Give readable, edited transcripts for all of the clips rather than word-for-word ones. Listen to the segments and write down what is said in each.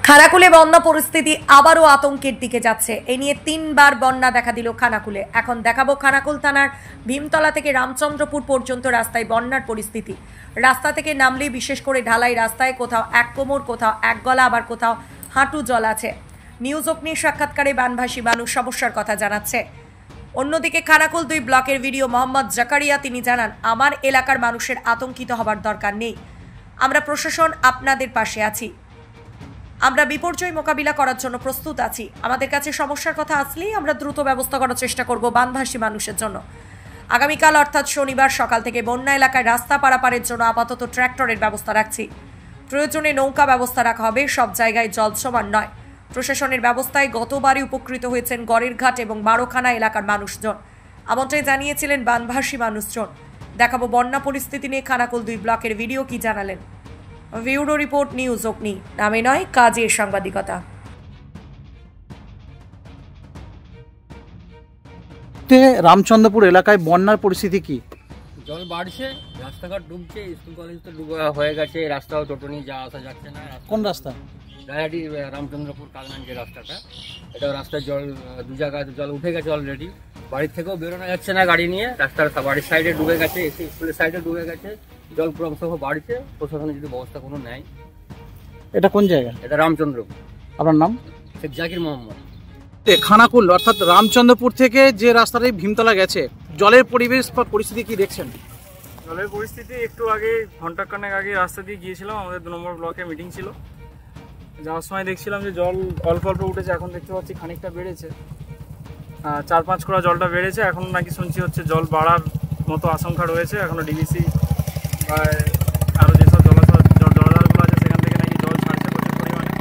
খানাকুলে বন্যা পরিস্থিতি আবারও আতঙ্কের দিকে যাচ্ছে। এই নিয়ে 3বার বন্যা দেখা দিল খানাকুলে। এখন দেখাবো খানাকুল থানার ভীমতলা থেকে রামচন্দ্রপুর পর্যন্ত রাস্তায় বন্যার পরিস্থিতি। রাস্তা থেকে নামলেই বিশেষ করে ঢালাই রাস্তায় কোথাও এক কোমর, কোথাও এক গলা, আবার কোথাও হাঁটু জল আছে। নিউজ অগ্নির সাক্ষাৎকারে বানভাসী মানুষ সমস্যার কথা জানাচ্ছে। অন্যদিকে খানাকুল 2 ব্লকের ভিডিও মোহাম্মদ জাকারিয়া তিনি জানান, আমার এলাকার মানুষের আতঙ্কিত হবার দরকার নেই। আমরা প্রশাসন আপনাদের পাশে আছি। আমরা বিপর্যয় মোকাবিলা করার জন্য প্রস্তুত আছি। আমাদের কাছে সমস্যার কথা আসলেই আমরা দ্রুত ব্যবস্থা করার চেষ্টা করব বানভাসী মানুষের জন্য। আগামীকাল অর্থাৎ শনিবার সকাল থেকে বন্যা এলাকায় রাস্তা পারাপারের জন্য আপাতত ট্র্যাক্টরের ব্যবস্থা রাখছি। প্রয়োজনে নৌকা ব্যবস্থা রাখা হবে। সব জায়গায় জল সমান নয়। প্রশাসনের ব্যবস্থায় গতবারই উপকৃত হয়েছেন গড়েরঘাট এবং বারোখানা এলাকার মানুষজন। এমনটাই জানিয়েছিলেন বানভাসী মানুষজন। দেখাবো বন্যা পরিস্থিতি নিয়ে খানাকুল 2 ব্লকের ভিডিও কি জানালেন। ভিউরো রিপোর্ট, নিউজ অগ্নি। নামে নয়, কাজের সাংবাদিকতা। রামচন্দ্রপুর এলাকায় বন্যার পরিস্থিতি কি? জল বাড়ছে, রাস্তাঘাট ডুবছে, স্কুল কলেজ তো ডুবে হয়ে গেছে, রাস্তাও টোটো নিয়ে যাওয়া আসা যাচ্ছে না। কোন রাস্তা? রায়াটি রামচন্দ্রপুর কালনান যে রাস্তাটা, এটাও রাস্তায় জল 2 জায়গায় জল উঠে গেছে অলরেডি। বাড়ির থেকেও বেরোনো যাচ্ছে না গাড়ি নিয়ে, রাস্তার বাড়ির সাইডে ডুবে গেছে, স্কুলের সাইডে ডুবে গেছে। জল ক্রমশঃ বাড়ছে, প্রশাসনের যদি ব্যবস্থা কোনো নেয়। এটা কোন জায়গা? এটা রামচন্দ্রপুর। আপনার নাম? শেখ জাকির মোহাম্মদ। খানাকুল অর্থাৎ রামচন্দ্রপুর থেকে যে রাস্তাটাই ভীমতলা গেছে, জলের পরিবেশ বা পরিস্থিতি কি দেখছেন? জলের পরিস্থিতি একটু আগে, ঘন্টাখানেক আগে রাস্তা দিয়ে গিয়েছিলাম, আমাদের 2 নম্বর ব্লকে মিটিং ছিল। যাওয়ার সময় দেখছিলাম যে জল অল্প অল্প উঠেছে, এখন দেখতে পাচ্ছি খানিকটা বেড়েছে, 4-5 কোড়া জলটা বেড়েছে। এখন নাকি শুনছি হচ্ছে জল বাড়ার মতো আশঙ্কা রয়েছে। এখনও ডিবিসি বা আরও যেসব জলাধারগুলো আছে সেখান থেকে নাকি জল ছাড়ছে প্রচুর পরিমাণে।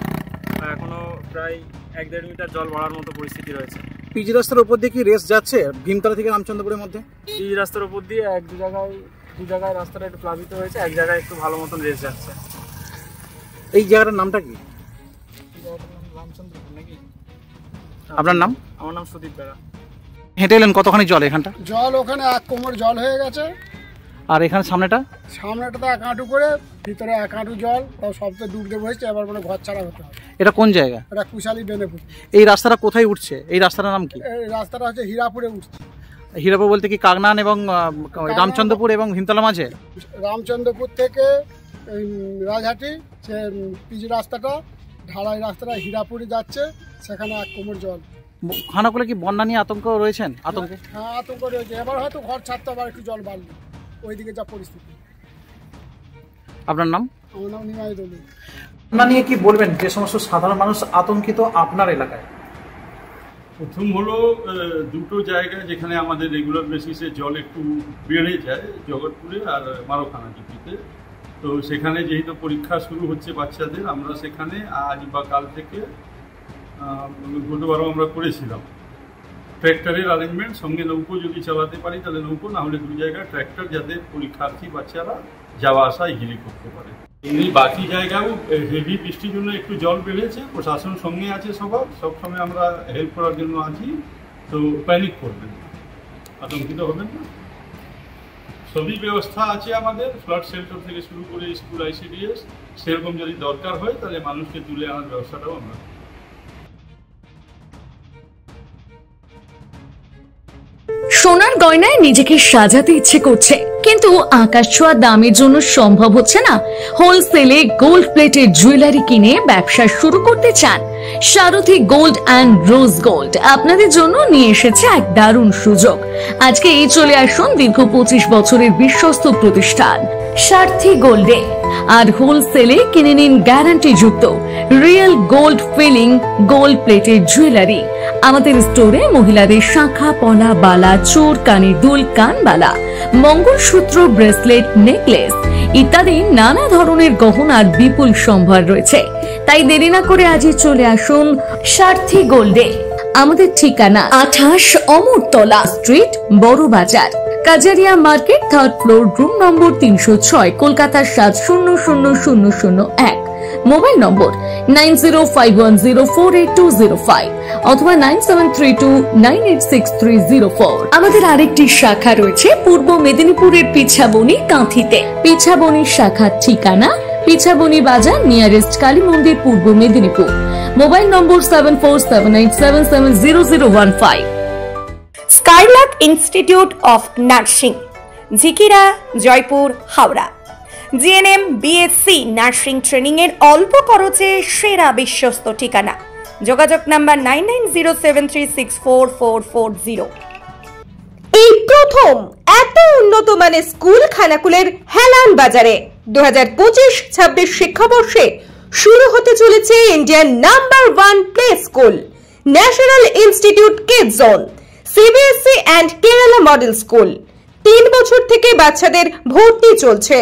এখনও প্রায় 1-1.5 মিটার জল বাড়ার মতো পরিস্থিতি রয়েছে। পিচ রাস্তার উপর দিয়ে কি রেস যাচ্ছে ভীমতলা থেকে রামচন্দ্রপুরের মধ্যে? পিচ রাস্তার উপর দিয়ে 1-2 জায়গায় রাস্তাটা একটু প্লাবিত হয়েছে, এক জায়গায় একটু ভালো মতন রেস যাচ্ছে। এই জায়গাটার নামটা কি? রামচন্দ্রপুর নাকি? আপনার নাম? আমার নাম সুদীপ বেড়া। হেঁটে এলেন কতখানি জল? এখানটা জল ওখানে 1 কোমর জল হয়ে গেছে। আর এখানে সামনেটা তো 1 হাঁটু করে, ভিতরে 1 হাঁটু জল, তাও সব তো ডুবতে বসেছে। এবার মানে ঘর ছাড়া হতে হবে। এটা কোন জায়গা? এটা কুশালী বেনেপুর। এই রাস্তাটা কোথায় উঠছে? এই রাস্তাটার নাম কি? এই রাস্তাটা হচ্ছে হীরাপুরে উঠছে। হীরাপুর বলতে কি কাগনান এবং রামচন্দ্রপুর এবং ভীমতলা মাঝে? রামচন্দ্রপুর থেকে রাজহাটি সে পিচ রাস্তাটা, ঢালাই রাস্তাটা হীরাপুরে যাচ্ছে, সেখানে 1 কোমর জল। খানাকুলে কি বন্যা নিয়ে আতঙ্ক রয়েছেন? আতঙ্কে? হ্যাঁ, আতঙ্ক রয়েছে। এবার হয়তো ঘর ছাড়তে হবে, একটু জল বাড়লে ওইদিকে যা পরিস্থিতি। আপনার নাম? আমার নাম নিমাই দলু। বন্যা নিয়ে কি বলবেন, যে সমস্ত সাধারণ মানুষ আতঙ্কিত আপনার এলাকায়? প্রথম হলো 2টো জায়গায় যেখানে আমাদের রেগুলার বেসিসে জল একটু বেড়ে যায়, জগৎপুরে আর মারোখানা ডিপিতে। তো সেখানে যেহেতু পরীক্ষা শুরু হচ্ছে বাচ্চাদের, আমরা সেখানে আজ বা কাল থেকে গতবারও আমরা করেছিলাম ট্র্যাক্টরের অ্যারেঞ্জমেন্ট, সঙ্গে নৌকো যদি চালাতে পারি তাহলে নৌকো, না হলে 2 জায়গায় ট্র্যাক্টর, যাতে পরীক্ষার্থী বাচ্চারা যাওয়া আসা ইজিলি করতে পারে। এমনি বাকি জায়গাও হেভি বৃষ্টির জন্য একটু জল বেড়েছে। প্রশাসন সঙ্গে আছে, সবসময় আমরা হেল্প করার জন্য আছি। তো প্যানিক করবেন না, আতঙ্কিত হবেন না। সবই ব্যবস্থা আছে আমাদের, ফ্লাড শেল্টার থেকে শুরু করে স্কুল, ICDS। সেরকম যদি দরকার হয় তাহলে মানুষকে তুলে আনার ব্যবস্থাটাও আমরা। সোনার গয়নায় নিজেকে সাজাতে ইচ্ছে করছে, কিন্তু আকাশ ছোঁয়া দামের জন্য সম্ভব হচ্ছে না। হোলসেলে গোল্ড প্লেটেড জুয়েলারি কিনে ব্যবসা শুরু করতে চান? সারথী গোল্ড অ্যান্ড রোজ গোল্ড আপনাদের জন্য নিয়ে এসেছে এক দারুণ সুযোগ। আজকে এই চলে আসুন দীর্ঘ 25 বছরের বিশ্বস্ত প্রতিষ্ঠান সারথী গোল্ডে, আর হোলসেলে কিনে নিন গ্যারান্টি যুক্ত real gold filling gold plated jewellery. আমাদের স্টোরে মহিলাদের শাঁখা, পলা, বালা, চোর, কানের দুল, কানবালা, মঙ্গলসূত্র, ব্রেসলেট, নেকলেস ইত্যাদি নানা ধরনের গহনার বিপুল সম্ভার রয়েছে। তাই দেরি না করে আজই চলে আসুন সারথী গোল্ডে। আমাদের ঠিকানা 28 অমরতলা স্ট্রিট, বড় বাজার, Kajaria market, 3rd floor, room number 306, Kolkata 700001। Mobile নম্বর 9051048205 অথবা 9732986304। আমাদের আরেকটি শাখা রয়েছে পূর্ব মেদিনীপুরের পিছাবনি, কাঁথিতে। পিছাবনি শাখার ঠিকানা পিছাবনি বাজার, নিয়ারেস্ট কালী মন্দির, পূর্ব Medinipur. Mobile number 7478770015। Skylark institute of nursing, Jhikira, Jaipur, Howrah. GNM, BSc nursing training এর অল্প খরচে সেরা বিশ্বস্ত ঠিকানা। যোগাযোগ নাম্বার 9907364440। এই প্রথম এত উন্নত মানের স্কুল খানাকুলের হেলান বাজারে 2025-26 শিক্ষাবর্ষে শুরু হতে চলেছে Indian number 1 play school, national institute kids zone, CBSE and Kerala model school. 3 বছর থেকে বাচ্চাদের ভর্তি চলছে।